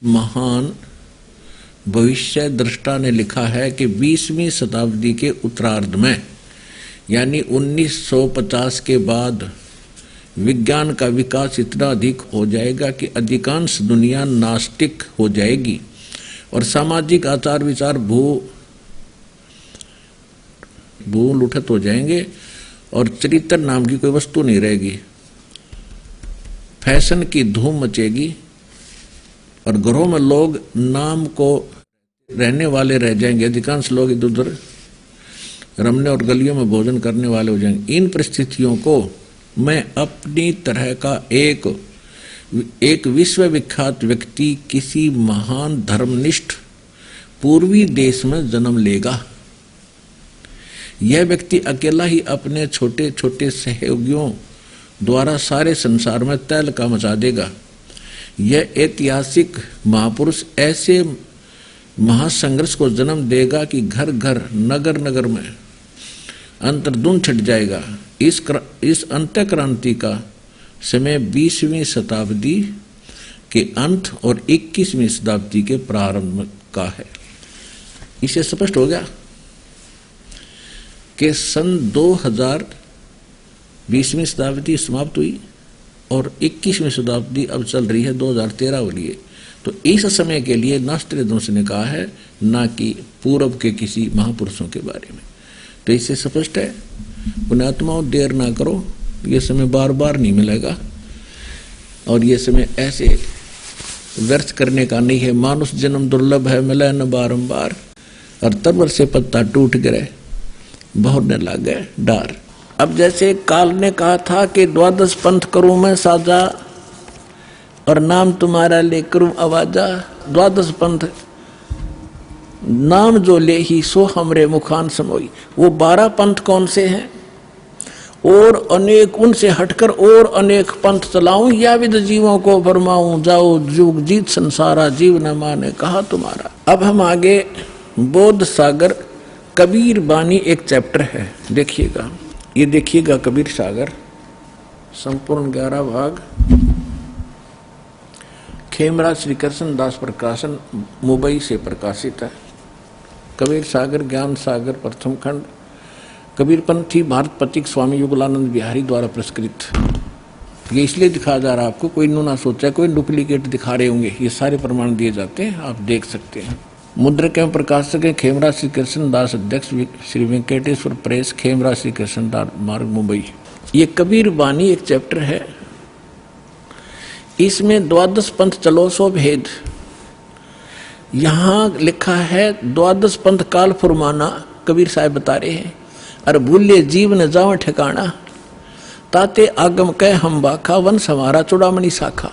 महान भविष्य दृष्टा ने लिखा है कि 20वीं शताब्दी के उत्तरार्ध में यानी 1950 के बाद विज्ञान का विकास इतना अधिक हो जाएगा कि अधिकांश दुनिया नास्तिक हो जाएगी और सामाजिक आचार विचार भूल उठत हो जाएंगे और चरित्र नाम की कोई वस्तु नहीं रहेगी। फैशन की धूम मचेगी और घरों में लोग नाम को रहने वाले रह जाएंगे। अधिकांश लोग इधर उधर रमने और गलियों में भोजन करने वाले हो जाएंगे। इन परिस्थितियों को मैं अपनी तरह का एक विश्वविख्यात व्यक्ति किसी महान धर्मनिष्ठ पूर्वी देश में जन्म लेगा। यह व्यक्ति अकेला ही अपने छोटे छोटे सहयोगियों द्वारा सारे संसार में तहलका मचा देगा। यह ऐतिहासिक महापुरुष ऐसे महासंघर्ष को जन्म देगा कि घर घर नगर नगर में अंतर्धुन छट जाएगा। इस अंत्य क्रांति का समय 20वीं शताब्दी के अंत और 21वीं शताब्दी के प्रारंभ का है। इसे स्पष्ट हो गया कि सन 2000 20वीं शताब्दी समाप्त हुई और 21वीं शताब्दी अब चल रही है 2013 वाली। तो इस समय के लिए नास्त्रोदम्स ने कहा है, ना कि पूर्व के किसी महापुरुषों के बारे में। तो इससे स्पष्ट है, पुण्यात्माओं देर ना करो, ये समय बार बार नहीं मिलेगा और ये समय ऐसे व्यर्थ करने का नहीं है। मानुष जन्म दुर्लभ है, मिले न बारंबार, और तरवर से पत्ता टूट गिरे बहुरने लगे डार। अब जैसे काल ने कहा था कि 12 पंथ करूं मैं साजा और नाम तुम्हारा ले करूं आवाजा। 12 पंथ नाम जो ले ही सो हमरे मुखान समोई। वो 12 पंथ कौन से हैं? और अनेक उनसे हटकर और अनेक पंथ चलाऊं या विद जीवों को फरमाऊं। जाओ जुग जीत संसारा जीव न माने कहा तुम्हारा। अब हम आगे बोध सागर कबीर बानी एक चैप्टर है, देखिएगा। ये देखिएगा कबीर सागर संपूर्ण 11 भाग, खेमराज श्री कृष्ण दास प्रकाशन मुंबई से प्रकाशित है। कबीर सागर ज्ञान सागर प्रथम खंड, कबीर पंथी भारत पथिक स्वामी युगलानंद बिहारी द्वारा पुरस्कृत। ये इसलिए दिखाया जा रहा है आपको, कोई ना सोचा कोई डुप्लीकेट दिखा रहे होंगे। ये सारे प्रमाण दिए जाते हैं, आप देख सकते हैं। मुद्रक एवं प्रकाशक है खेमराज श्री कृष्ण दास, अध्यक्ष श्री वेंकटेश्वर प्रेस, खेमराज श्री कृष्ण दास मार्ग मुंबई। ये कबीर बानी एक चैप्टर है। इसमें 12 पंथ चलो सो भेद। यहां लिखा है 12 पंथ काल फुरमाना, कबीर साहब बता रहे हैं। अरे भूले जीव न जाओ ठिकाना, ताते आगम कह हम बाखा, वंश हमारा चुड़ामणि शाखा।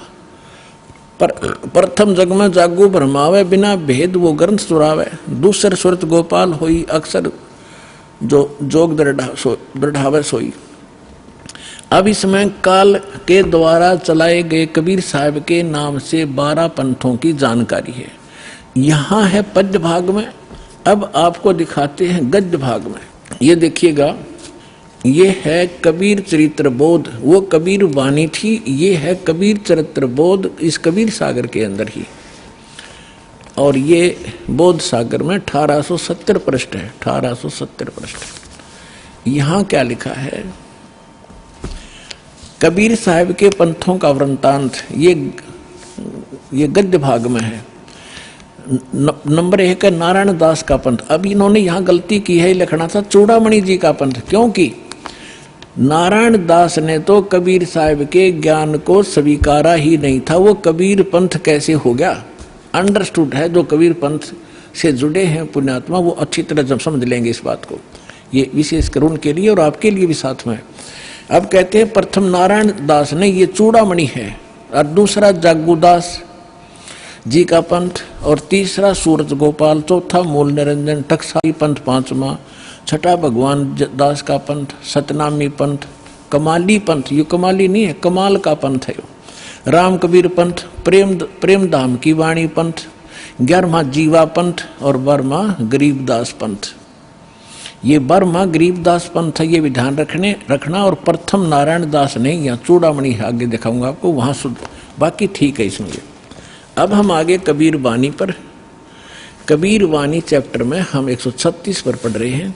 पर प्रथम जग में जागू भरमावे, बिना भेद वो ग्रंथ सुरावे। दूसर सुरत गोपाल होई, अक्सर जो जोग दृढ़ावे सोई। अब इसमें काल के द्वारा चलाए गए कबीर साहब के नाम से 12 पंथों की जानकारी है। यहाँ है पद्य भाग में। अब आपको दिखाते हैं गद्य भाग में। ये देखिएगा, ये है कबीर चरित्र बोध। वो कबीर वाणी थी, ये है कबीर चरित्र बोध इस कबीर सागर के अंदर ही। और ये बोध सागर में 1870 पृष्ठ है, 1870 पृष्ठ। यहाँ क्या लिखा है? कबीर साहब के पंथों का वृंतांत ये गद्य भाग में है। नंबर 1 है नारायण दास का पंथ। अब इन्होंने यहाँ गलती की है, लिखना था चूड़ामणि जी का पंथ, क्योंकि नारायण दास ने तो कबीर साहब के ज्ञान को स्वीकारा ही नहीं था। वो कबीर पंथ कैसे हो गया? अंडरस्टूड है, जो कबीर पंथ से जुड़े हैं पुण्यात्मा वो अच्छी तरह जब समझ लेंगे इस बात को। ये विशेषकर उनके लिए और आपके लिए भी साथ में। अब कहते हैं प्रथम नारायण दास ने, ये चूड़ामणि है, और दूसरा जागूदास जी का पंथ, और तीसरा सूरज गोपाल, चौथा मूल निरंजन टकसाई पंथ, पांचवा, छठा भगवान दास का पंथ, सतनामी पंथ, कमाली पंथ, ये कमाली नहीं है, कमाल का पंथ है। राम कबीर पंथ, प्रेम धाम की वाणी पंथ, 11वां जीवा पंथ और 12वां गरीबदास पंथ। ये 12वां गरीबदास पंथ है, ये भी ध्यान रखना। और प्रथम नारायण दास ने, यहाँ चूड़ामणि आगे दिखाऊंगा आपको, वहां बाकी ठीक है इसमें। अब हम आगे कबीर वाणी पर। कबीर वाणी चैप्टर में हम 136 पर पढ़ रहे हैं।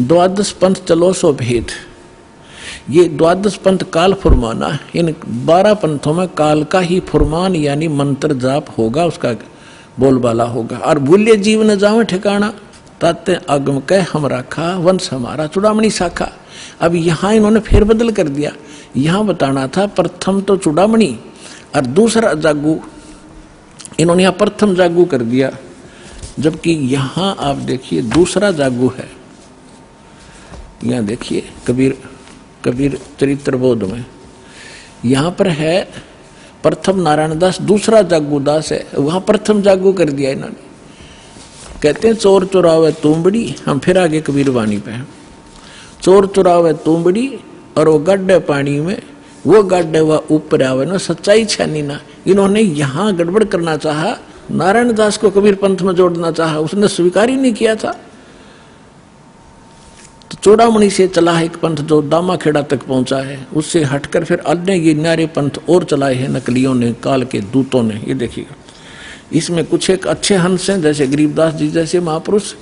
द्वादश पंथ चलो सो भेद। ये द्वादश पंथ काल फुरमाना, इन 12 पंथों में काल का ही फुरमान यानी मंत्र जाप होगा, उसका बोलबाला होगा। और भूल्य जीव न जावे ठिकाना, ताते आगम कह हम राखा, वंश हमारा चूड़ामणि शाखा। अब यहाँ इन्होंने फेरबदल कर दिया। यहाँ बताना था प्रथम तो चूड़ामणि और दूसरा जागू, इन्होंने यहाँ प्रथम जागू कर दिया, जबकि यहाँ आप देखिए दूसरा जागू है। यहाँ देखिए कबीर चरित्र बोध में यहाँ पर है प्रथम नारायण दास, दूसरा जागू दास है, वहां प्रथम जागू कर दिया इन्होंने। कहते हैं चोर चुरावे तुमबड़ी, हम फिर आगे कबीर वाणी पे हैं। चोर चुरावे तुमबड़ी और वो गड्ढे पानी में, वो गड्ढे वह ऊपर आवे ना, सच्चाई छानी ना। इन्होंने यहाँ गड़बड़ करना चाहा, नारायण दास को कबीर पंथ में जोड़ना चाहा, उसने स्वीकार ही नहीं किया था। तो चूड़ामणि से चला है एक पंथ जो दामाखेड़ा तक पहुंचा है, उससे हटकर फिर अन्य ये न्यारे पंथ और चलाए हैं नकलियों ने, काल के दूतों ने। ये देखिएगा, इसमें कुछ एक अच्छे हंस हैं, जैसे गरीबदास जी जैसे महापुरुष,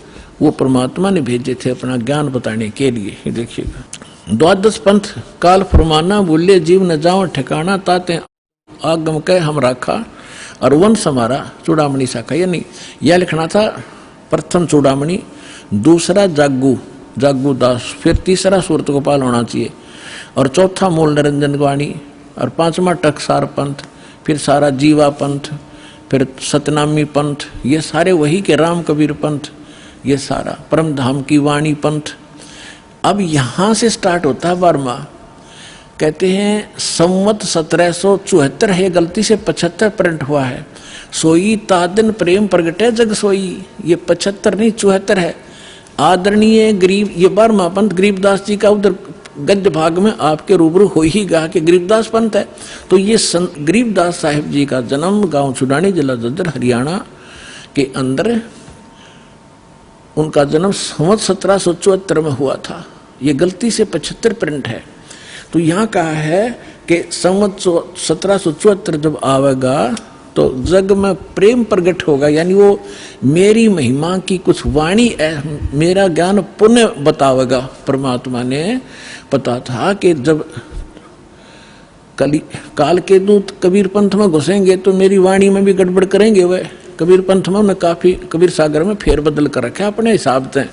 वो परमात्मा ने भेजे थे अपना ज्ञान बताने के लिए। ये देखिएगा, द्वादश पंथ काल फरमाना, बोले जीव न जाओ ठिकाना, ताते आगम कह हम राखा, और वंश हमारा चूड़ामणि शाखा। यानी यह लिखना था प्रथम चूड़ामणि, दूसरा जागू दास, फिर तीसरा सूरत गोपाल होना चाहिए, और चौथा मूल निरंजन वाणी, और पांचवा टकसार पंथ, फिर सारा जीवा पंथ, फिर सतनामी पंथ, ये सारे वही के राम कबीर पंथ, ये सारा परम धाम की वाणी पंथ। अब यहाँ से स्टार्ट होता है 12वां। कहते हैं संवत 1774 है, गलती से 75 प्रिंट हुआ है। सोई तादिन प्रेम प्रगटे जग सोई, ये 75 नहीं 74 है। आदरणीय गरीब, ये 12वां पंथ गरीबदास जी का उधर गद्य भाग में आपके रूबरू हो ही गा कि गरीबदास पंथ है। तो ये गरीबदास साहिब जी का जन्म गांव छुडानी, जिला जज्जर, हरियाणा के अंदर, उनका जन्म संवत 1774 में हुआ था। ये गलती से 75 प्रिंट है। तो यहाँ कहा है कि संवत 1774 जब आवेगा तो जग में प्रेम प्रकट होगा, यानी वो मेरी महिमा की कुछ वाणी, मेरा ज्ञान पुण्य बतावेगा। परमात्मा ने पता था कि जब काल के दूत कबीर पंथ में घुसेंगे तो मेरी वाणी में भी गड़बड़ करेंगे। वह कबीर पंथ में उन्हें काफी कबीर सागर में फेरबदल कर रखा है अपने हिसाब से।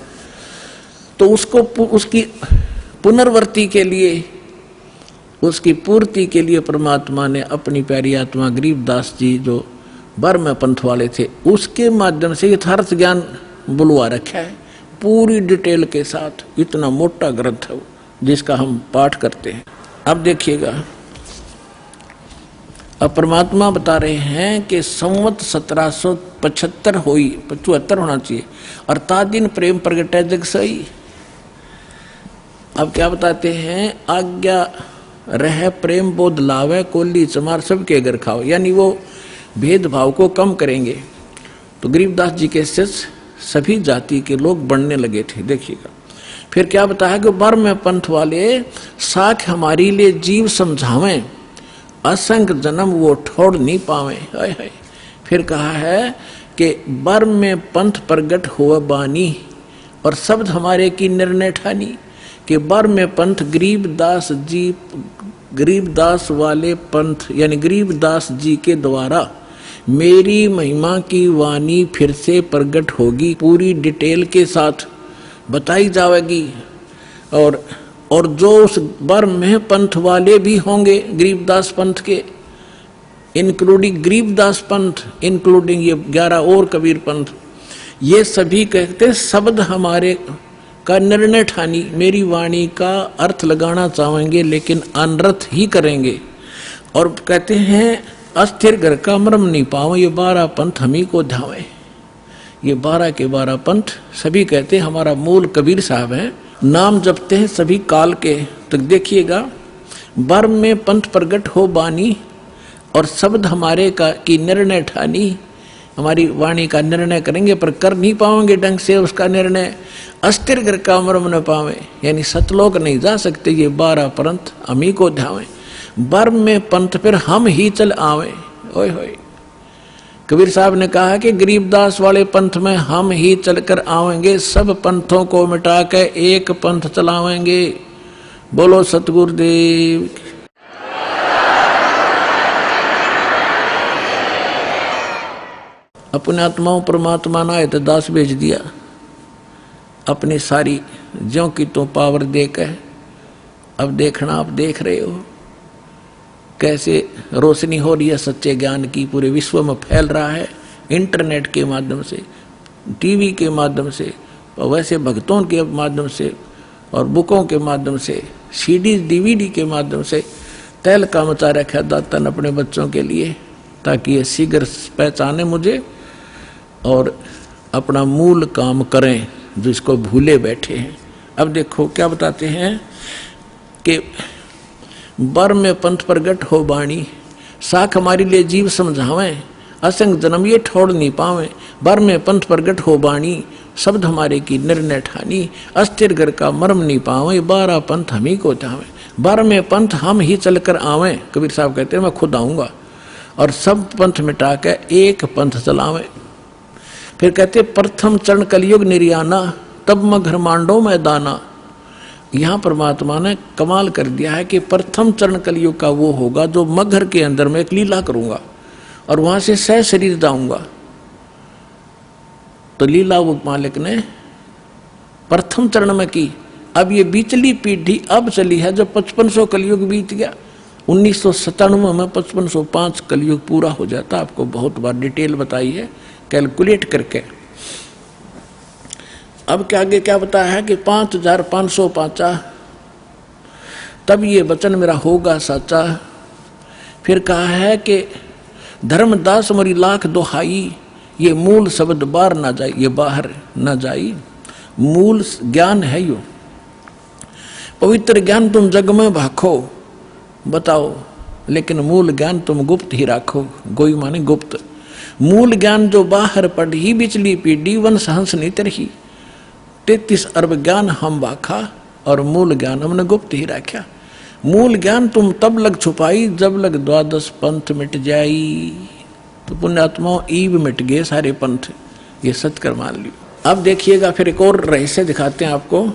तो उसको उसकी पुनर्वर्ती के लिए, उसकी पूर्ति के लिए परमात्मा ने अपनी प्यारी आत्मा गरीबदास जी जो 12वें पंथ वाले थे, उसके माध्यम से यथार्थ ज्ञान बुलवा रखा है पूरी डिटेल के साथ। इतना मोटा ग्रंथ है वो, जिसका हम पाठ करते हैं। अब देखिएगा, अब परमात्मा बता रहे हैं कि संवत 1775 हुई, 75 होना चाहिए, और तादिन प्रेम प्रगटे जग सही। अब क्या बताते हैं, आज्ञा रह प्रेम बोध लावे, कोली चमार सबके घर खाओ, यानी वो भेदभाव को कम करेंगे। तो गरीबदास जी के शिष्य सभी जाति के लोग बनने लगे थे। देखिएगा, फिर क्या बताया कि 12वें पंथ वाले साख हमारी लिए जीव समझावें, असंख्य जन्म वो ठोड़ नहीं पावे। फिर कहा है कि 12वें पंथ प्रगट हुआ बानी, और शब्द हमारे की निर्णय ठानी कि 12वें पंथ गरीबदास जी, गरीबदास वाले पंथ यानी गरीबदास जी के द्वारा मेरी महिमा की वाणी फिर से प्रकट होगी, पूरी डिटेल के साथ बताई जाएगी। और जो उस 12वें पंथ वाले भी होंगे गरीबदास पंथ के, इंक्लूडिंग गरीबदास पंथ, इंक्लूडिंग ये 11 और कबीर पंथ, ये सभी कहते शब्द हमारे का निर्णय ठानी, मेरी वाणी का अर्थ लगाना चाहेंगे लेकिन अनर्थ ही करेंगे। और कहते हैं अस्थिर घर का मर्म नहीं पाओ, ये 12 पंथ हम ही को ध्यावे। ये 12 के 12 पंथ सभी कहते हैं हमारा मूल कबीर साहब है, नाम जपते हैं सभी काल के। तो देखिएगा, 12वें पंथ प्रगट हो बानी, और शब्द हमारे का की निर्णय ठानी, हमारी वाणी का निर्णय करेंगे पर कर नहीं पाओगे ढंग से उसका निर्णय। अस्थिर घर का मर्म न पावे, यानी सतलोक नहीं जा सकते, ये 12 पंथ हम ही को ध्यावे। 12वें पंथ फिर हम ही चल आवे। ओए होए, कबीर साहब ने कहा कि गरीबदास वाले पंथ में हम ही चलकर आवेंगे, सब पंथों को मिटा के एक पंथ चलावेंगे। बोलो सतगुरुदेव। अपने आत्माओं परमात्मा ना है तो दास भेज दिया, अपनी सारी ज्यों की तो पावर देकर। अब देखना, आप देख रहे हो कैसे रोशनी हो रही है सच्चे ज्ञान की, पूरे विश्व में फैल रहा है इंटरनेट के माध्यम से, टीवी के माध्यम से, और वैसे भक्तों के माध्यम से, और बुकों के माध्यम से, सीडी डीवीडी के माध्यम से। तैल का मचा रखा दातन अपने बच्चों के लिए, ताकि ये शीघ्र पहचाने मुझे और अपना मूल काम करें जो इसको भूले बैठे हैं। अब देखो क्या बताते हैं कि बर में पंथ प्रगट हो बाणी, साख हमारे लिए जीव समझावें, असंग जन्म ये ठोड़ नहीं पावे। बर में पंथ प्रगट हो बाणी, शब्द हमारे की निर्णय ठानी, अस्थिर घर का मर्म नहीं पावे, 12 पंथ हम ही को चावे। बर में पंथ हम ही चलकर आवें, कबीर साहब कहते हैं मैं खुद आऊंगा और सब पंथ मिटा के एक पंथ चलावें। फिर कहते प्रथम चरण कलयुग निर्याना, तब मगर मांडो मैदाना। यहाँ परमात्मा ने कमाल कर दिया है कि प्रथम चरण कलयुग का वो होगा जो मगर के अंदर में एक लीला करूंगा और वहां से सह शरीर जाऊंगा। तो लीला वो मालिक ने प्रथम चरण में की। अब ये बीचली पीढ़ी अब चली है, जब 5500 कलयुग बीत गया। 1997 में 5505 कलयुग पूरा हो जाता। आपको बहुत बार डिटेल बताई है कैलकुलेट करके। अब क्या आगे क्या बताया है कि 5505 तब ये वचन मेरा होगा साचा। फिर कहा है कि धर्मदास मरी लाख दोहाई, ये मूल शब्द बाहर ना जाए, ये बाहर ना जाई। मूल ज्ञान है यो, पवित्र ज्ञान तुम जग में भाखो, बताओ, लेकिन मूल ज्ञान तुम गुप्त ही राखो। गोई माने गुप्त। मूल ज्ञान जो बाहर पढ़ी, बिचली पीढ़ी वंश हंस नहीं तरही। 33 अरब ज्ञान हम बाखा और मूल ज्ञान हमने गुप्त ही रखा। मूल ज्ञान तुम तब लग छुपाई, जब लग 12 पंथ मिट जाई। तो पुण्यात्माओं ईब मिट गए सारे पंथ, ये सच कर मान लियो। अब देखिएगा फिर एक और रहस्य दिखाते हैं आपको।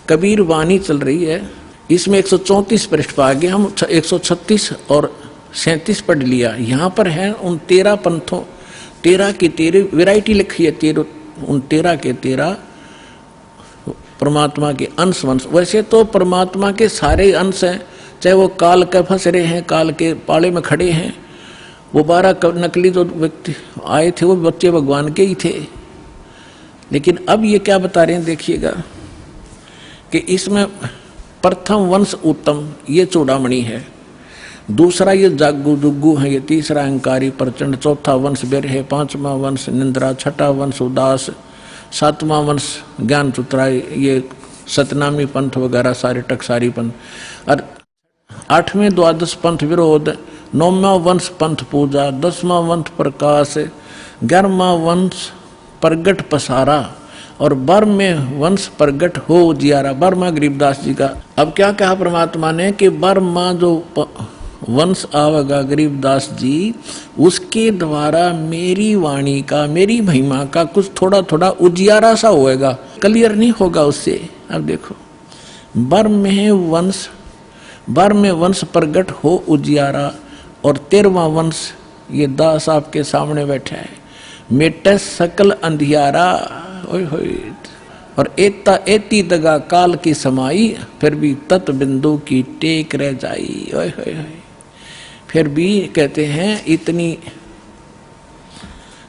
कबीर वाणी चल रही है, इसमें 134 पृष्ठ पर आगे हम 136 और 37 पढ़ लिया। यहाँ पर है उन 13 पंथों, 13 की 13 वैरायटी लिखी है, 13 उन 13 के 13 परमात्मा के अंश वंश। वैसे तो परमात्मा के सारे अंश हैं, चाहे वो काल के फंस रहे हैं, काल के पाले में खड़े हैं। वो 12 नकली जो व्यक्ति आए थे वो बच्चे भगवान के ही थे। लेकिन अब ये क्या बता रहे हैं देखिएगा कि इसमें प्रथम वंश उत्तम, ये चूड़ामणि है। दूसरा ये जागू जुग्गू है, ये तीसरा अहंकारी प्रचंड, चौथा वंश बेर है, 5वां वंश निंद्रा, 6ठा वंश उदास, 7वां वंश ज्ञान चुतराई, ये सतनामी पंथ वगैरह सारे टकसारी पंथ, और 8वें 12 पंथ विरोध, 9वां वंश पंथ पूजा, 10वां वंश प्रकाश, 11वां वंश प्रगट पसारा और 12वें वंश प्रगट हो जियारा। 12वां गरीबदास जी का। अब क्या कहा परमात्मा ने कि 12वां जो वंश आवेगा गरीबदास जी, उसके द्वारा मेरी वाणी का, मेरी महिमा का कुछ थोड़ा थोड़ा उजियारा सा होएगा, क्लियर नहीं होगा उससे। अब देखो 12वें वंश प्रगट हो उजियारा और 13वां वंश ये दास आपके सामने बैठा है, मेटे सकल अंधियारा। ओए होए। और एता एती दगा काल की समाई, फिर भी तत् बिंदु की टेक रह जाई। ओए होए होए। फिर भी कहते हैं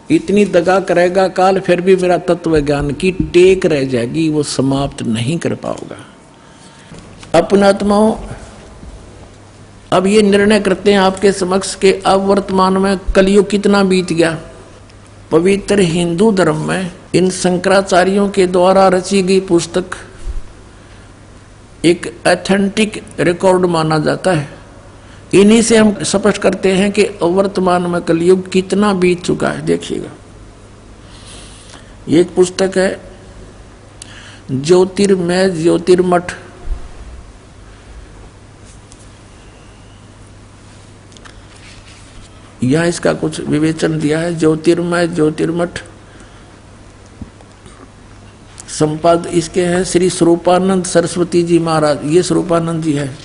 इतनी दगा करेगा काल, फिर भी मेरा तत्व ज्ञान की टेक रह जाएगी, वो समाप्त नहीं कर पाओगा। अपना आत्माओं अब ये निर्णय करते हैं आपके समक्ष के अब वर्तमान में कलयुग कितना बीत गया। पवित्र हिंदू धर्म में इन शंकराचार्यों के द्वारा रची गई पुस्तक एक ऑथेंटिक रिकॉर्ड माना जाता है। इन्हीं से हम स्पष्ट करते हैं कि वर्तमान में कलयुग कितना बीत चुका है। देखिएगा, ये एक पुस्तक है ज्योतिर्मय ज्योतिर्मठ, यहाँ इसका कुछ विवेचन दिया है। ज्योतिर्मय ज्योतिर्मठ संपाद इसके हैं श्री स्वरूपानंद सरस्वती जी महाराज। ये स्वरूपानंद जी है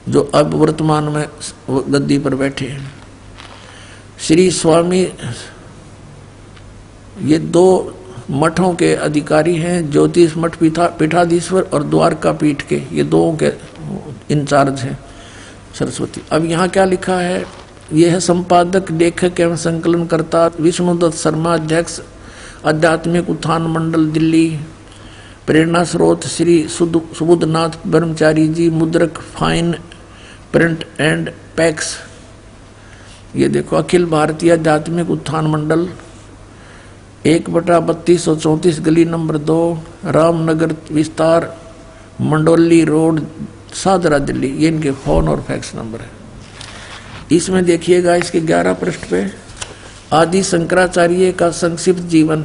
जो अब वर्तमान में गद्दी पर बैठे हैं। श्री स्वामी, ये दो मठों के अधिकारी हैं, ज्योतिष मठ पीठाधीश्वर और द्वारका पीठ के, ये दो के इंचार्ज हैं सरस्वती। अब यहाँ क्या लिखा है, यह है संपादक लेखक एवं संकलनकर्ता विष्णुदत्त शर्मा, अध्यक्ष आध्यात्मिक उत्थान मंडल दिल्ली। प्रेरणा स्रोत श्री सुबुद्धनाथ ब्रह्मचारी जी, मुद्रक फाइन प्रिंट एंड पैक्स। ये देखो अखिल भारतीय आध्यात्मिक उत्थान मंडल 1/3234 गली नंबर 2 रामनगर विस्तार मंडोली रोड सादरा दिल्ली। ये इनके फोन और फैक्स नंबर है। इसमें देखिएगा इसके 11 पृष्ठ पे आदि शंकराचार्य का संक्षिप्त जीवन।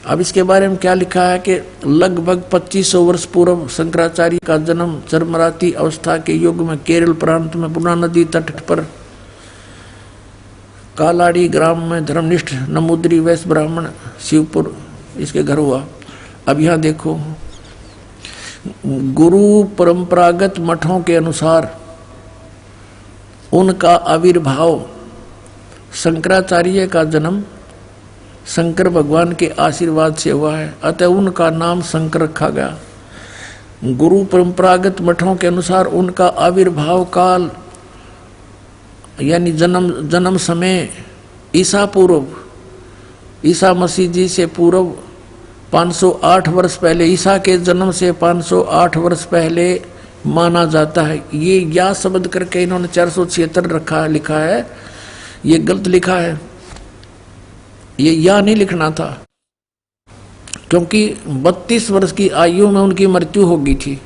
अब इसके बारे में क्या लिखा है कि लगभग 2500 वर्ष पूर्व शंकराचार्य का जन्म चरमराती अवस्था के युग में केरल प्रांत में पूर्णा नदी तट पर कालाड़ी ग्राम में धर्मनिष्ठ नमूद्री वैश्य ब्राह्मण शिवपुर इसके घर हुआ। अब यहाँ देखो, गुरु परंपरागत मठों के अनुसार उनका आविर्भाव, शंकराचार्य का जन्म शंकर भगवान के आशीर्वाद से हुआ है, अतः उनका नाम शंकर रखा गया। गुरु परंपरागत मठों के अनुसार उनका आविर्भाव काल यानी जन्म समय ईसा पूर्व, ईसा मसीह जी से पूर्व 508 वर्ष पहले, ईसा के जन्म से 508 वर्ष पहले माना जाता है। ये या शब्द करके इन्होंने 476 लिखा है, ये गलत लिखा है। ये या नहीं लिखना था, क्योंकि 32 वर्ष की आयु में उनकी मृत्यु हो गई थी।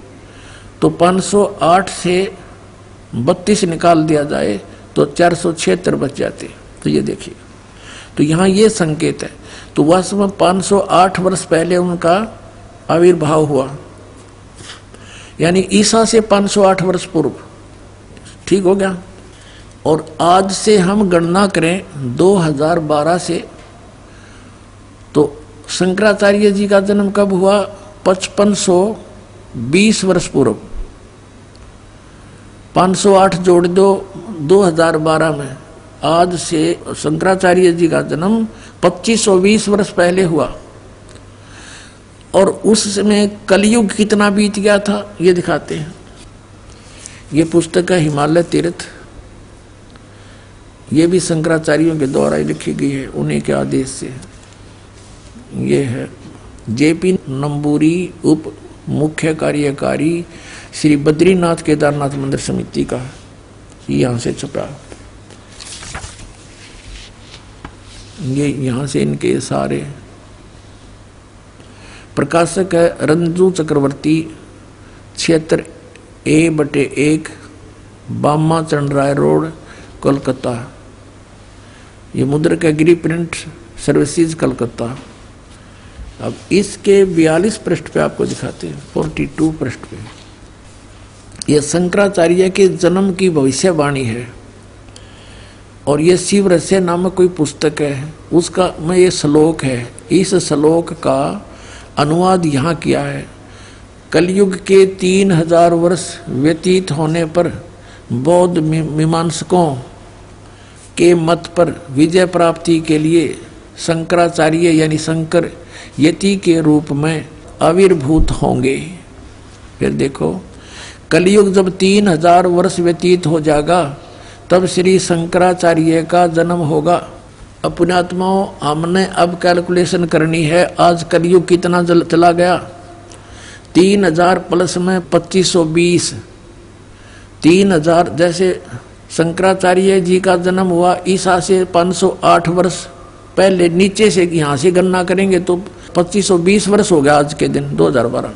तो 508 से 32 निकाल दिया जाए तो 476 बच जाते। तो ये देखिए, तो यहाँ ये संकेत है। तो वास्तव में 508 वर्ष पहले उनका आविर्भाव हुआ, यानी ईसा से 508 वर्ष पूर्व। ठीक हो गया। और आज से हम गणना करें 2012 से, तो शंकराचार्य जी का जन्म कब हुआ? 5520 वर्ष पूर्व। 508 जोड़ दो 2012 में, आज से शंकराचार्य जी का जन्म 2520 वर्ष पहले हुआ। और उस समय कलयुग कितना बीत गया था ये दिखाते हैं। ये पुस्तक है हिमालय तीर्थ, ये भी शंकराचार्यों के द्वारा लिखी गई है, उन्हीं के आदेश से। ये है जेपी नंबूरी, उप मुख्य कार्यकारी श्री बद्रीनाथ केदारनाथ मंदिर समिति का, यहाँ से छपा। ये यहाँ से इनके सारे प्रकाशक है रंजू चक्रवर्ती, क्षेत्र A/1 बामा चंद्राय रोड कोलकाता। ये मुद्रक है गिरी प्रिंट सर्विसेज कलकत्ता। अब इसके 42 पृष्ठ पे आपको दिखाते हैं, 42 पृष्ठ पे यह शंकराचार्य के जन्म की भविष्यवाणी है। और ये शिव रहस्य नामक कोई पुस्तक है, उसका में ये श्लोक है। इस श्लोक का अनुवाद यहाँ किया है। कलयुग के 3000 वर्ष व्यतीत होने पर बौद्ध मीमांसकों के मत पर विजय प्राप्ति के लिए शंकराचार्य यानी शंकर यति के रूप में आविर्भूत होंगे। फिर देखो, कलयुग जब 3000 वर्ष व्यतीत हो जाएगा तब श्री शंकराचार्य का जन्म होगा। अपने आत्माओं, हमने अब कैलकुलेशन करनी है। आज कलयुग कितना चला गया? 3000 प्लस में 2520, 3000। जैसे शंकराचार्य जी का जन्म हुआ ईसा से 508 वर्ष पहले, नीचे से यहाँ से गणना करेंगे तो 2520 वर्ष हो गया आज के दिन 2012।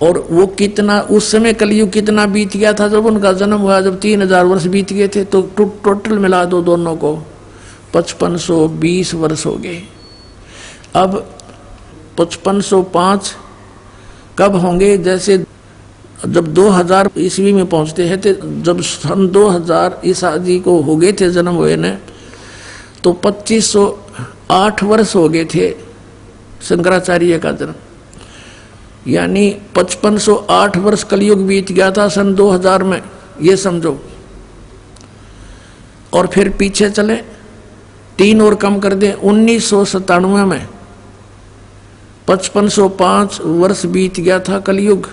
और वो कितना उस समय कलयुग कितना बीत गया था जब उनका जन्म हुआ? जब 3000 वर्ष बीत गए थे। तो टोटल मिला दो दोनों को, 5520 वर्ष हो गए। अब 5505 कब होंगे? जैसे जब 2000 ईस्वी में पहुंचते हैं तो जब सन 2000 ईसा जी को हो गए थे जन्म हुए ने, तो 2508 वर्ष हो गए थे शंकराचार्य का जन्म, यानी 5508 वर्ष कलयुग बीत गया था सन 2000 में, ये समझो। और फिर पीछे चले 3 और कम कर दें, 1997 में 5505 वर्ष बीत गया था कलयुग।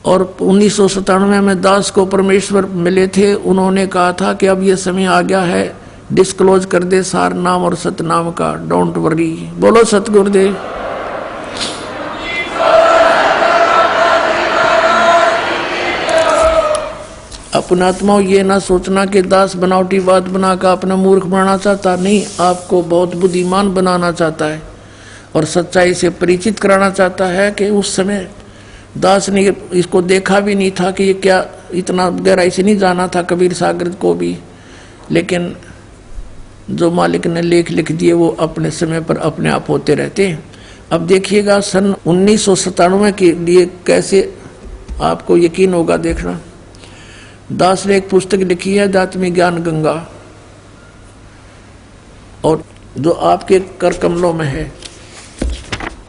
और 1997 में दास को परमेश्वर मिले थे, उन्होंने कहा था कि अब ये समय आ गया है, डिस्क्लोज कर दे सार नाम और सतनाम का, डोंट वरी। बोलो सतगुरुदेव। अपनात्मा ये ना सोचना कि दास बनावटी बात बनाकर अपना मूर्ख बनाना चाहता, नहीं, आपको बहुत बुद्धिमान बनाना चाहता है और सच्चाई से परिचित कराना चाहता है कि उस समय दास ने इसको देखा भी नहीं था कि ये क्या, इतना गहराई से नहीं जाना था कबीर सागर को भी, लेकिन जो मालिक ने लेख लिख दिए वो अपने समय पर अपने आप होते रहते हैं। अब देखिएगा सन 1997 के लिए कैसे आपको यकीन होगा, देखना। दास ने एक पुस्तक लिखी है अध्यात्मिक ज्ञान गंगा, और जो आपके कर कमलों में है,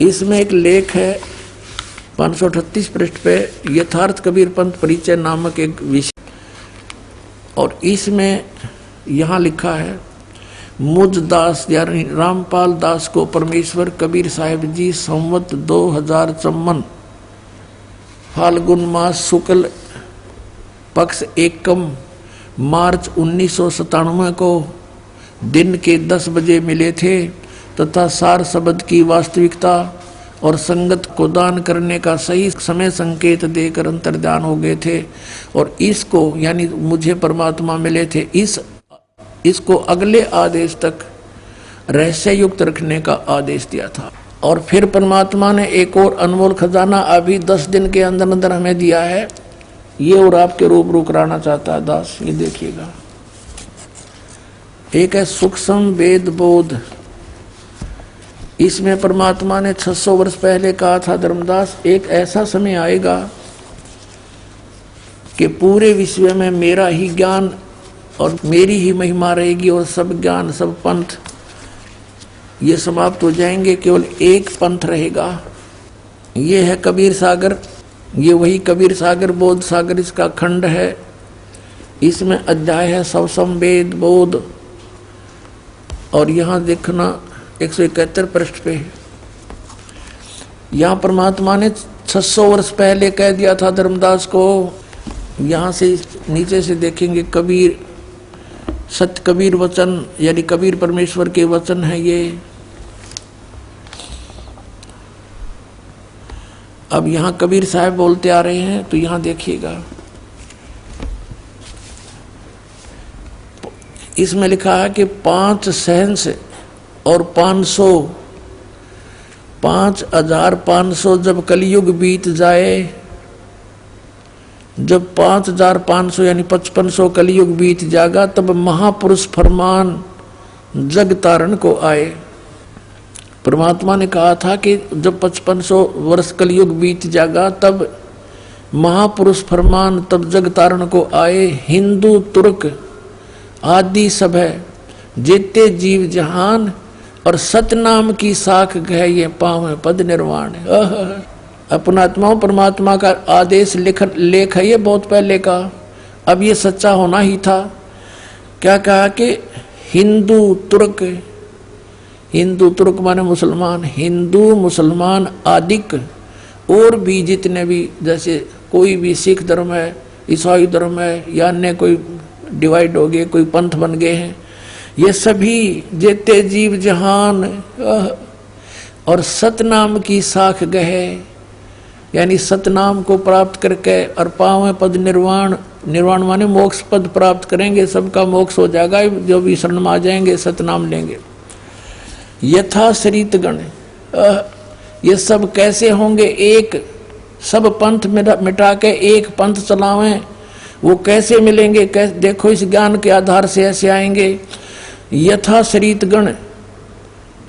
इसमें एक लेख है 538 पृष्ठ पे, यथार्थ कबीर पंथ परिचय नामक एक विषय, और इसमें यहाँ लिखा है, मुझ दास यानी रामपाल दास को परमेश्वर कबीर साहिब जी संवत 2054 फाल्गुन मास शुक्ल पक्ष एकम मार्च 1997 को दिन के 10 बजे मिले थे तथा सार शब्द की वास्तविकता और संगत को दान करने का सही समय संकेत देकर अंतर्ध्यान हो गए थे, और इसको यानी मुझे परमात्मा मिले थे, इसको अगले आदेश तक रहस्य युक्त रखने का आदेश दिया था। और फिर परमात्मा ने एक और अनमोल खजाना अभी 10 दिन के अंदर अंदर हमें दिया है, ये और आपके रूबरू कराना चाहता है दास। ये देखिएगा, एक है सूक्ष्म वेद बोध। इसमें परमात्मा ने 600 वर्ष पहले कहा था, धर्मदास एक ऐसा समय आएगा कि पूरे विश्व में मेरा ही ज्ञान और मेरी ही महिमा रहेगी, और सब ज्ञान सब पंथ ये समाप्त हो जाएंगे, केवल एक पंथ रहेगा। ये है कबीर सागर, ये वही कबीर सागर बोध सागर इसका खंड है। इसमें अध्याय है सवसम वेद बोध, और यहाँ देखना 171 पृष्ठ पे, यहाँ परमात्मा ने 600 वर्ष पहले कह दिया था धर्मदास को। यहाँ से नीचे से देखेंगे कबीर सत्य कबीर वचन, यानी कबीर परमेश्वर के वचन है ये। अब यहाँ कबीर साहब बोलते आ रहे हैं, तो यहाँ देखिएगा, इसमें लिखा है कि 5 सहंस और 5500 जब कलयुग बीत जाए, जब 5500 यानी 5500 कलयुग बीत जाएगा, तब महापुरुष फरमान जग तारण को आए। परमात्मा ने कहा था कि जब 5500 वर्ष कलयुग बीत जाएगा तब महापुरुष फरमान तब जग तारण को आए। हिंदू तुर्क आदि सब है जेते जीव जहान, और सतनाम की साख गह ये पाँव पद निर्वाण। अपना आत्माओं परमात्मा का आदेश लेख है ये बहुत पहले का, अब ये सच्चा होना ही था। क्या कहा कि हिंदू तुर्क माने मुसलमान, हिंदू मुसलमान आदिक, और भी जितने भी, जैसे कोई भी सिख धर्म है, ईसाई धर्म है, या अन्य कोई डिवाइड हो गए, कोई पंथ बन गए हैं, ये सभी जेते जीव जहान और सतनाम की साख गहे, यानी सतनाम को प्राप्त करके और पावे पद निर्वाण, निर्वाण माने मोक्ष पद प्राप्त करेंगे, सबका मोक्ष हो जाएगा, जो भी शरण में आ जाएंगे सतनाम लेंगे। यथा शरीत गण, ये सब कैसे होंगे, एक सब पंथ मिटा के एक पंथ चलावें, वो कैसे मिलेंगे, कैसे, देखो इस ज्ञान के आधार से ऐसे आएंगे। यथा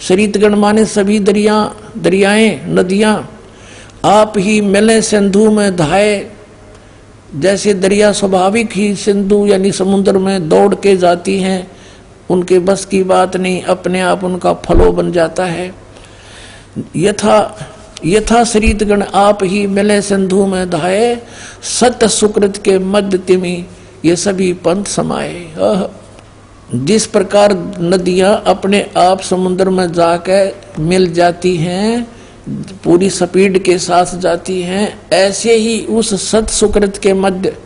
शरीतगण माने सभी दरियाएं नदियां, आप ही मिले सिंधु में धाये, जैसे दरिया स्वाभाविक ही सिंधु यानी समुद्र में दौड़ के जाती हैं, उनके बस की बात नहीं, अपने आप उनका फलो बन जाता है। यथा श्रीतगण आप ही मिले सिंधु में धाये, सत्य सुकृत के मध्य तिमि ये सभी पंथ समाये। जिस प्रकार नदियां अपने आप समुद्र में जाकर मिल जाती हैं, पूरी स्पीड के साथ जाती हैं, ऐसे ही उस सत सुकृत के मध्य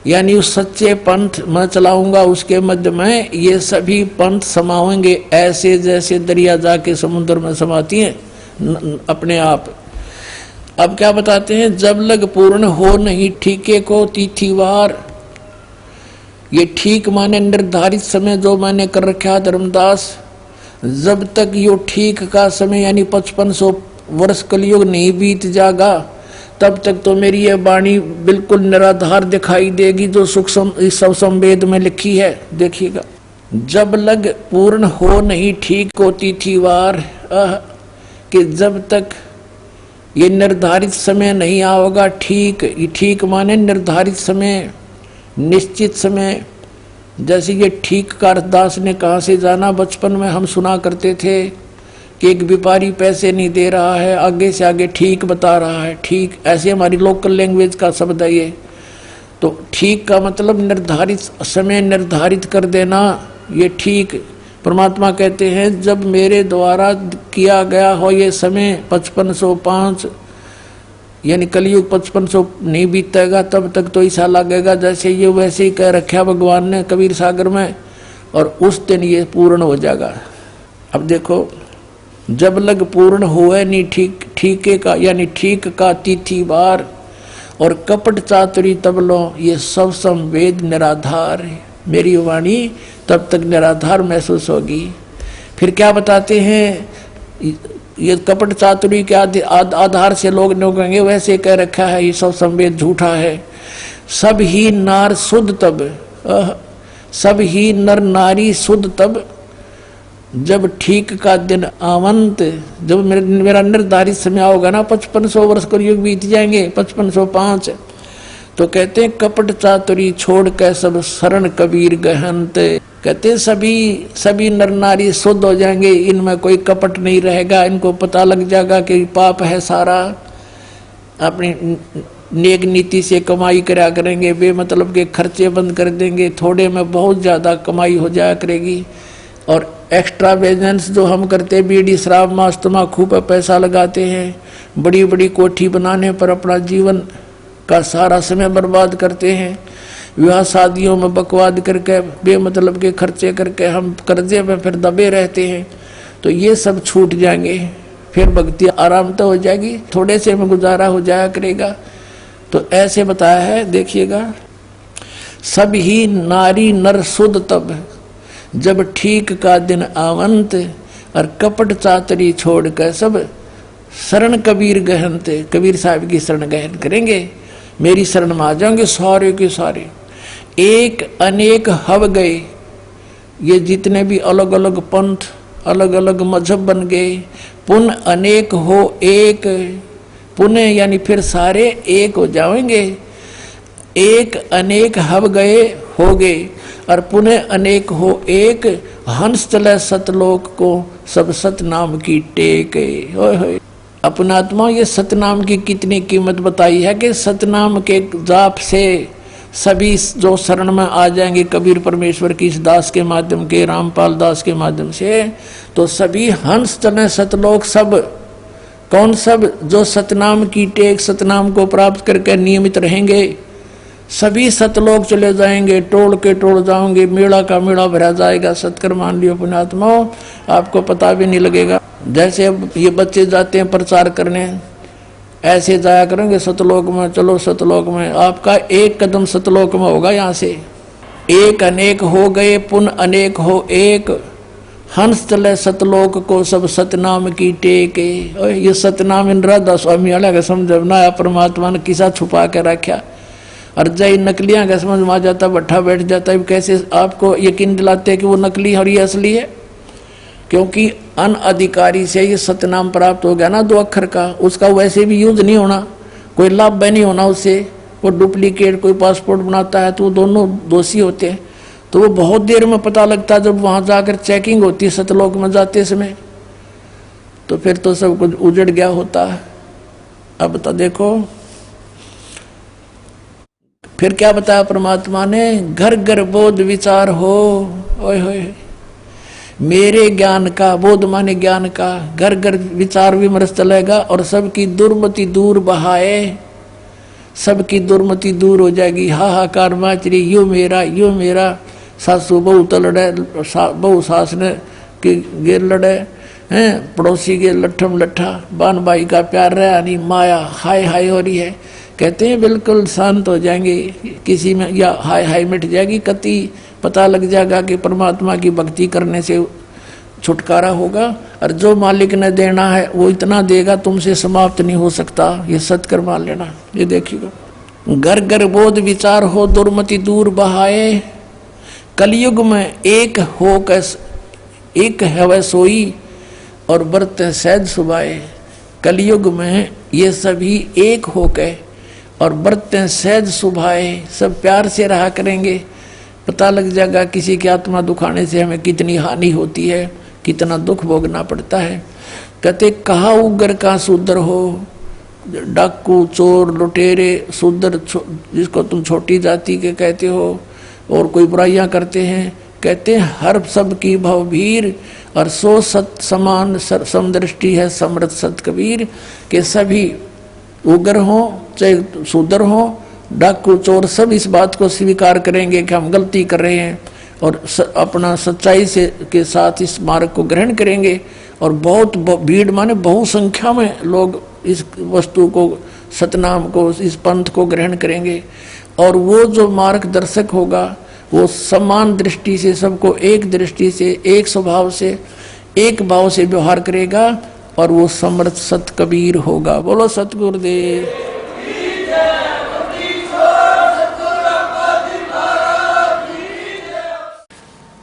यानी उस सच्चे पंथ मैं चलाऊंगा उसके मध्य में ये सभी पंथ समाएंगे, ऐसे जैसे दरिया जाके समुद्र में समाती हैं अपने आप। अब क्या बताते हैं, जब लग पूर्ण हो नहीं ठीके को तिथिवार। ये ठीक माने निर्धारित समय जो मैंने कर रखा धर्मदास, जब तक यो ठीक का समय यानी 5500 वर्ष कलयुग नहीं बीत जाएगा, तब तक तो मेरी ये वाणी बिल्कुल निराधार दिखाई देगी जो सूक्ष्म सब संवेद में लिखी है। देखिएगा, जब लग पूर्ण हो नहीं ठीक को तिथिवार, कि जब तक ये निर्धारित समय नहीं आओगा ठीक माने निर्धारित समय, निश्चित समय। जैसे ये ठीक का दास ने कहाँ से जाना, बचपन में हम सुना करते थे कि एक व्यापारी पैसे नहीं दे रहा है, आगे से आगे ठीक बता रहा है, ठीक, ऐसे हमारी लोकल लैंग्वेज का शब्द है ये। तो ठीक का मतलब निर्धारित समय निर्धारित कर देना, ये ठीक। परमात्मा कहते हैं जब मेरे द्वारा किया गया हो ये समय 5505 यानी कलयुग 5500 नहीं बीतेगा, तब तक तो ऐसा लगेगा जैसे ये वैसे ही कह रखा भगवान ने कबीर सागर में, और उस दिन ये पूर्ण हो जाएगा। अब देखो, जब लग पूर्ण हुए नहीं ठीके का यानी ठीक का तिथिवार, और कपट चातुरी तब लो ये सब संवेद निराधार है। मेरी वाणी तब तक निराधार महसूस होगी। फिर क्या बताते हैं, ये कपट चातुरी के आधार से लोग कहेंगे वैसे कह रखा है, ये सब संवेद झूठा है। सब ही नार शुद्ध तब, सब ही नर नारी शुद्ध तब, जब ठीक का दिन आवंत, जब मेरा निर्धारित समय होगा ना, 5500 वर्ष को युग बीत जाएंगे, 5505, तो कहते हैं कपट चातुरी छोड़ के सब शरण कबीर गहंत। कहते हैं सभी नर नारी शुद्ध हो जाएंगे, इनमें कोई कपट नहीं रहेगा, इनको पता लग जाएगा कि पाप है सारा, अपनी नेक नीति से कमाई करा करेंगे, बेमतलब के खर्चे बंद कर देंगे, थोड़े में बहुत ज्यादा कमाई हो जाया करेगी। और एक्स्ट्रा बिजनेस जो हम करते हैं, बीड़ी शराब मांस तम्बाकू पर पैसा लगाते हैं, बड़ी बड़ी कोठी बनाने पर अपना जीवन का सारा समय बर्बाद करते हैं, विवाह शादियों में बकवाद करके बेमतलब के खर्चे करके हम कर्जे में फिर दबे रहते हैं। तो ये सब छूट जाएंगे, फिर भक्ति आराम तो हो जाएगी, थोड़े से में गुजारा हो जाया करेगा। तो ऐसे बताया है, देखिएगा, सब ही नारी नर शुद्ध तब, जब ठीक का दिन आवंत, और कपट चातरी छोड़ कर सब शरण कबीर गहनते, कबीर साहब की शरण गहन करेंगे, मेरी शरण में आ जाएंगे सारे के सारे। एक अनेक हव गए, ये जितने भी अलग अलग पंथ अलग अलग मजहब बन गए, पुनः अनेक हो एक, पुनः यानी फिर सारे एक हो जाएंगे। एक अनेक हव गए हो गए, और पुनः अनेक हो एक, हंस चले सतलोक को सब सतनाम की टेक। अपनात्मा, ये सतनाम की कितनी कीमत बताई है कि सतनाम के जाप से सभी जो शरण में आ जाएंगे कबीर परमेश्वर की इस दास के माध्यम के, रामपाल दास के माध्यम से, तो सभी हंस चले सतलोक। सब कौन? सब जो सतनाम की टेक, सतनाम को प्राप्त करके नियमित रहेंगे, सभी सतलोक चले जाएंगे, टोल के टोल जाओगे, मेला का मेला भरा जाएगा। सत्कर मान लियो पुण्यात्माओं, आपको पता भी नहीं लगेगा। जैसे अब ये बच्चे जाते हैं प्रचार करने, ऐसे जाया करेंगे सतलोक में, चलो सतलोक में, आपका एक कदम सतलोक में होगा। यहाँ से एक अनेक हो गए, पुन अनेक हो एक, हंस चले सतलोक को सब सतनाम की टेके। ये सतनाम इन राधा स्वामी वाला का समझना, परमात्मा ने किसा छुपा के रखा, और जय नकलियां का समझ में आ जाता, बैठा बैठ जाता है। कैसे आपको यकीन दिलाते कि वो नकली और ये असली है? क्योंकि अनअधिकारी से ये सतनाम प्राप्त हो गया ना 2 अक्षर का, उसका वैसे भी यूज नहीं होना, कोई लाभ भी नहीं होना उससे। वो डुप्लीकेट कोई पासपोर्ट बनाता है तो वो दोनों दोषी होते हैं। तो वो बहुत देर में पता लगता है जब वहां जाकर चेकिंग होती है सतलोक में जाते समय, तो फिर तो सब कुछ उजड़ गया होता है। अब तो देखो फिर क्या बताया परमात्मा ने, घर घर बोध विचार हो। ओए होए, मेरे ज्ञान का, बोध माने ज्ञान का, घर घर विचार विमर्श चलेगा और सबकी दुर्मति दूर बहाए, सबकी दुर्मति दूर हो जाएगी। हाहाकार माचरी यो मेरा, सासू बहू तो लड़े, बहू सास ने के गेर लड़े हैं, पड़ोसी के लट्ठम लट्ठा, बान भाई का प्यार रहा नहीं, माया हाय हाय हो रही है। कहते हैं बिल्कुल शांत हो जाएंगे, किसी में या हाय हाय मिट जाएगी, कति पता लग जाएगा कि परमात्मा की भक्ति करने से छुटकारा होगा। और जो मालिक ने देना है वो इतना देगा, तुमसे समाप्त नहीं हो सकता, ये सत्कर मान लेना। ये देखिएगा, घर घर बोध विचार हो, दुर्मति दूर बहाए, कलयुग में एक हो कस एक है वह सोई, और बरते सहज सुभाए। कलयुग में ये सभी एक हो के और बरते सहज सुभाए, सब प्यार से रहा करेंगे। पता लग जाएगा किसी की आत्मा दुखाने से हमें कितनी हानि होती है, कितना दुख भोगना पड़ता है। कहते कहा उग्र का शूद्र हो, डाकू चोर लुटेरे शूद्र जिसको तुम छोटी जाति के कहते हो और कोई बुराइयां करते हैं, कहते हैं हर सब की भवभीर और सो सत समान समदृष्टि है समृत सत कबीर। के सभी उग्र हो चाहे शूद्र हो, डाकू चोर, सब इस बात को स्वीकार करेंगे कि हम गलती कर रहे हैं और अपना सच्चाई से के साथ इस मार्ग को ग्रहण करेंगे। और बहुत भीड़ माने बहुसंख्या में लोग इस वस्तु को, सतनाम को, इस पंथ को ग्रहण करेंगे। और वो जो मार्गदर्शक होगा वो समान दृष्टि से सबको एक दृष्टि से, एक स्वभाव से, एक भाव से व्यवहार करेगा और वो समर्थ सत कबीर होगा। बोलो सतगुरुदेव।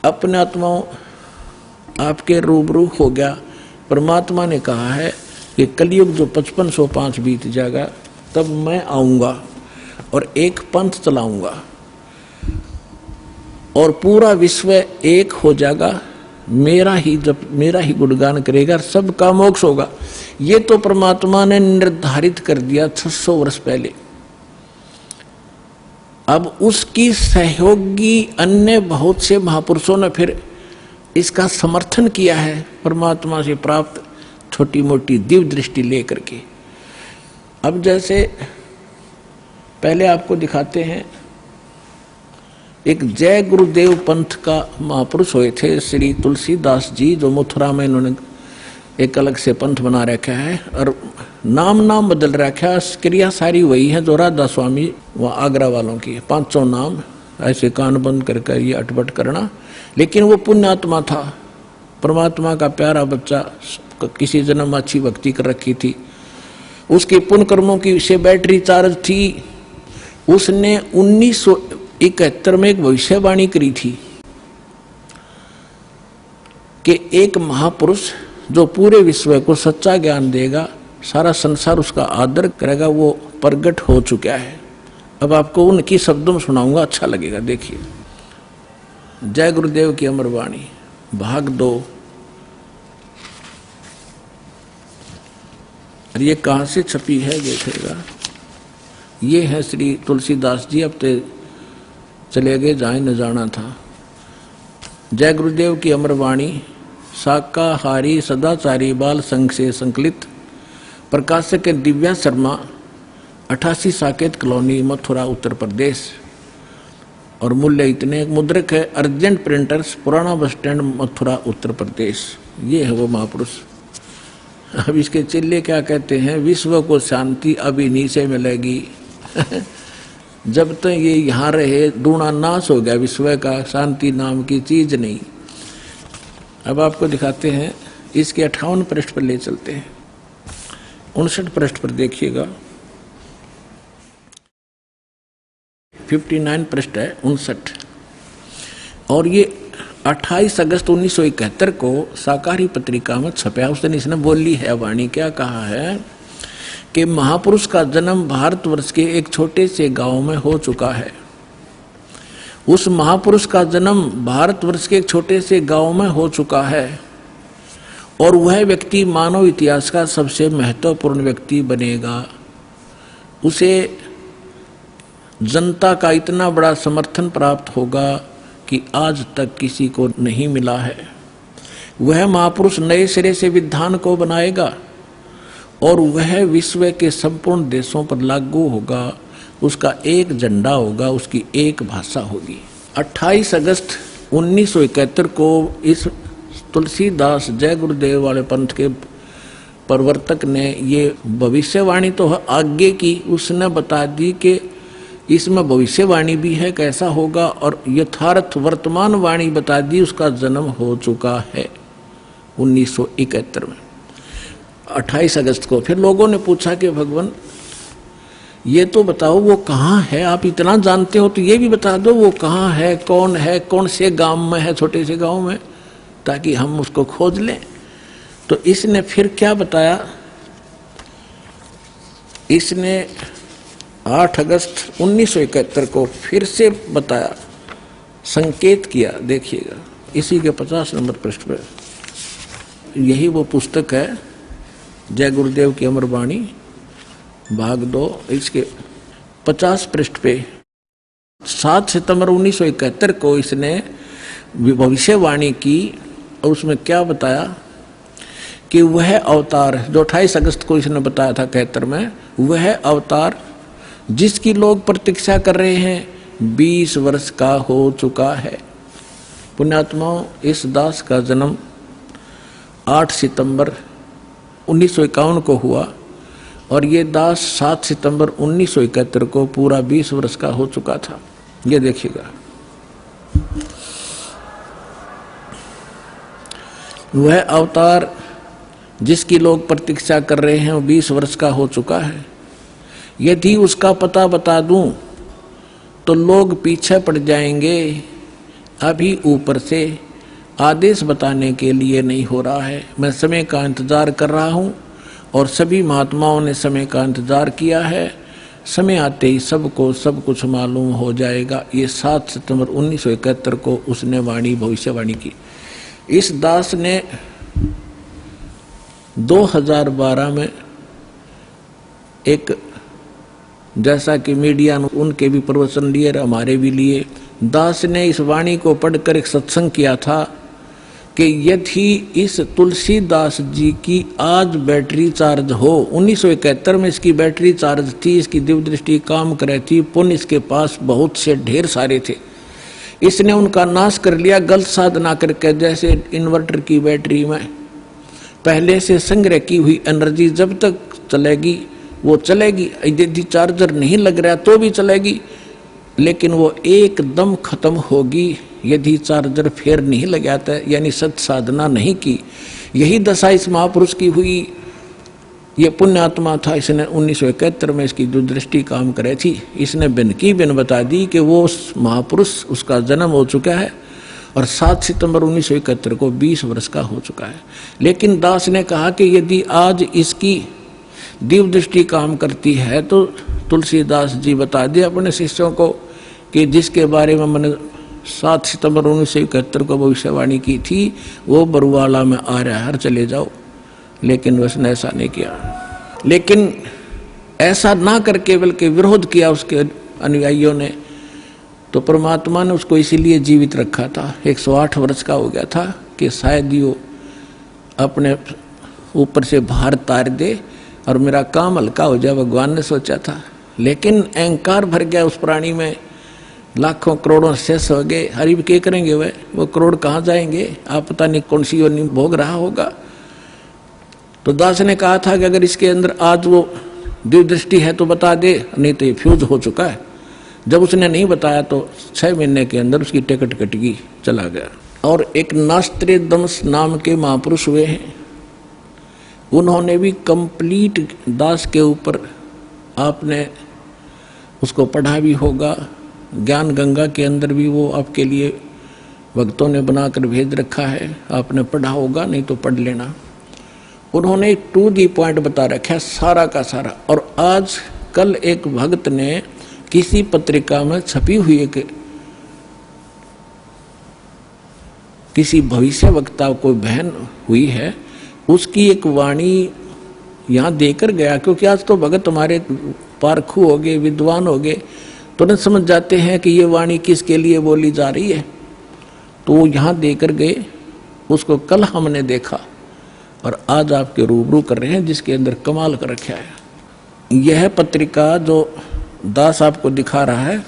अपने आत्माओं आपके रूबरू हो गया। परमात्मा ने कहा है कि कलयुग जो 5505 बीत जाएगा तब मैं आऊंगा और एक पंथ चलाऊंगा और पूरा विश्व एक हो जाएगा, मेरा ही गुणगान करेगा, सबका मोक्ष होगा। ये तो परमात्मा ने निर्धारित कर दिया 600 वर्ष पहले। अब उसकी सहयोगी अन्य बहुत से महापुरुषों ने फिर इसका समर्थन किया है, परमात्मा से प्राप्त छोटी मोटी दिव्य दृष्टि लेकर के। अब जैसे पहले आपको दिखाते हैं, एक जय गुरुदेव पंथ का महापुरुष हुए थे श्री तुलसीदास जी, जो मथुरा में इन्होंने एक अलग से पंथ बना रखा है और नाम बदल रखा है। क्रिया सारी वही है जो राधा स्वामी व आगरा वालों की, 500 नाम ऐसे कान बंद करके ये अटपट करना। लेकिन वो पुण्यात्मा था, परमात्मा का प्यारा बच्चा, किसी जन्म अच्छी भक्ति कर रखी थी, उसके पुण्य कर्मों की से बैटरी चार्ज थी। उसने 1971 में एक भविष्यवाणी करी थी कि एक महापुरुष जो पूरे विश्व को सच्चा ज्ञान देगा, सारा संसार उसका आदर करेगा, वो प्रगट हो चुका है। अब आपको उनकी शब्दों में सुनाऊंगा, अच्छा लगेगा। देखिए, जय गुरुदेव की अमर वाणी, भाग 2। और ये कहाँ से छपी है देखिएगा। ये है श्री तुलसीदास जी, अब तो चले गए जहाँ न जाना था। जय गुरुदेव की अमर वाणी, शाकाहारी सदाचारी बाल संघ से संकलित, प्रकाशक दिव्या शर्मा, 88 साकेत कॉलोनी, मथुरा, उत्तर प्रदेश। और मूल्य इतने, मुद्रक है अर्जेंट प्रिंटर्स, पुराना बस स्टैंड, मथुरा, उत्तर प्रदेश। ये है वो महापुरुष। अब इसके चिल्ले क्या कहते हैं, विश्व को शांति अब इन्हीं से मिलेगी। जब तक ये यहाँ रहे दूना नाश हो गया विश्व का, शांति नाम की चीज नहीं। अब आपको दिखाते हैं, इसके 58 पृष्ठ पर ले चलते हैं। 59 पृष्ठ पर देखिएगा, 59 पृष्ठ है 59। और ये 28 अगस्त 1971 को साकारी पत्रिका में छपया। उस दिन इसने बोली है वाणी, क्या कहा है कि महापुरुष का जन्म भारतवर्ष के एक छोटे से गांव में हो चुका है। उस महापुरुष का जन्म भारतवर्ष के एक छोटे से गांव में हो चुका है और वह व्यक्ति मानव इतिहास का सबसे महत्वपूर्ण व्यक्ति बनेगा। उसे जनता का इतना बड़ा समर्थन प्राप्त होगा कि आज तक किसी को नहीं मिला है। वह महापुरुष नए सिरे से विधान को बनाएगा और वह विश्व के संपूर्ण देशों पर लागू होगा। उसका एक झंडा होगा, उसकी एक भाषा होगी। 28 अगस्त 1971 को इस तुलसीदास जय गुरुदेव वाले पंथ के प्रवर्तक ने ये भविष्यवाणी तो आगे की, उसने बता दी कि इसमें भविष्यवाणी भी है कैसा होगा और यथार्थ वर्तमान वाणी बता दी। उसका जन्म हो चुका है 1971 में 28 अगस्त को। फिर लोगों ने पूछा कि भगवान ये तो बताओ वो कहाँ है, आप इतना जानते हो तो ये भी बता दो वो कहाँ है, कौन से गांव में है, छोटे से गांव में, ताकि हम उसको खोज लें। तो इसने फिर क्या बताया, इसने 8 अगस्त 1971 को फिर से बताया, संकेत किया। देखिएगा इसी के 50 नंबर पृष्ठ पर, यही वो पुस्तक है जय गुरुदेव की अमरवाणी भाग 2, इसके 50 पृष्ठ पे 7 सितंबर 1971 को इसने भविष्यवाणी की और उसमें क्या बताया कि वह अवतार जो 28 अगस्त को इसने बताया था 71 में, वह अवतार जिसकी लोग प्रतीक्षा कर रहे हैं 20 वर्ष का हो चुका है। पुण्यात्माओं, इस दास का जन्म 8 सितंबर 1951 को हुआ और ये दास 7 सितंबर 1971 को पूरा 20 वर्ष का हो चुका था। ये देखिएगा, वह अवतार जिसकी लोग प्रतीक्षा कर रहे हैं वो 20 वर्ष का हो चुका है। यदि उसका पता बता दूं तो लोग पीछे पड़ जाएंगे। अभी ऊपर से आदेश बताने के लिए नहीं हो रहा है। मैं समय का इंतजार कर रहा हूं और सभी महात्माओं ने समय का इंतजार किया है। समय आते ही सबको सब कुछ मालूम हो जाएगा। ये 7 सितंबर 1971 को उसने वाणी भविष्यवाणी की। इस दास ने 2012 में एक, जैसा कि मीडिया ने उनके भी प्रवचन लिए, हमारे भी लिए, दास ने इस वाणी को पढ़कर एक सत्संग किया था कि यदि इस तुलसीदास जी की आज बैटरी चार्ज हो, 1971 में इसकी बैटरी चार्ज थी, इसकी दिव्य दृष्टि काम कर रही थी, पुण्य इसके पास बहुत से ढेर सारे थे, इसने उनका नाश कर लिया गलत साधना करके। जैसे इन्वर्टर की बैटरी में पहले से संग्रह की हुई एनर्जी जब तक चलेगी वो चलेगी, यदि चार्जर नहीं लग रहा तो भी चलेगी, लेकिन वो एकदम खत्म होगी यदि चार्जर फेर नहीं लगाता, यानी सत साधना नहीं की। यही दशा इस महापुरुष की हुई। ये पुण्यात्मा था, इसने 1971 में इसकी जो दृष्टि काम करे थी, इसने बिन की बिन बता दी कि वो महापुरुष, उसका जन्म हो चुका है और 7 सितंबर 1971 को 20 वर्ष का हो चुका है। लेकिन दास ने कहा कि यदि आज इसकी दिव्य दृष्टि काम करती है तो तुलसीदास जी बता दिए अपने शिष्यों को कि जिसके बारे में मैंने 7 सितंबर 1971 को भविष्यवाणी की थी वो बरुवाला में आ रहा है, चले जाओ। लेकिन उसने ऐसा नहीं किया। लेकिन ऐसा ना करके बल्कि विरोध किया उसके अनुयायियों ने, तो परमात्मा ने उसको इसीलिए जीवित रखा था। 108 वर्ष का हो गया था कि शायद ये अपने ऊपर से भार तार दे और मेरा काम हल्का हो जाए, भगवान ने सोचा था। लेकिन अहंकार भर गया उस प्राणी में, लाखों करोड़ों शेष हो गए। हरिब क्या करेंगे वो करोड़ कहाँ जाएंगे, आप पता नहीं कौन सी योनि भोग रहा होगा। तो दास ने कहा था कि अगर इसके अंदर आज वो दिव्य दृष्टि है तो बता दे, नहीं तो ये फ्यूज हो चुका है। जब उसने नहीं बताया तो 6 महीने के अंदर उसकी टिकट कट गई, चला गया। और एक नास्त्रे दमस नाम के महापुरुष हुए हैं, उन्होंने भी कंप्लीट दास के ऊपर, आपने उसको पढ़ा भी होगा, ज्ञान गंगा के अंदर भी वो आपके लिए भक्तों ने बनाकर भेज रखा है, आपने पढ़ा होगा, नहीं तो पढ़ लेना। उन्होंने टू दी पॉइंट बता रखा है सारा का सारा। और आज कल एक भक्त ने किसी पत्रिका में छपी हुई एक किसी भविष्य वक्ता को बहन हुई है, उसकी एक वाणी यहाँ देकर गया, क्योंकि आज तो भगत हमारे पारखू हो गए, विद्वान हो गए, तुरंत समझ जाते हैं कि ये वाणी किसके लिए बोली जा रही है। तो वो यहाँ देकर गए, उसको कल हमने देखा और आज आपके रूबरू कर रहे हैं, जिसके अंदर कमाल कर रखा है। यह पत्रिका जो दास आपको दिखा रहा है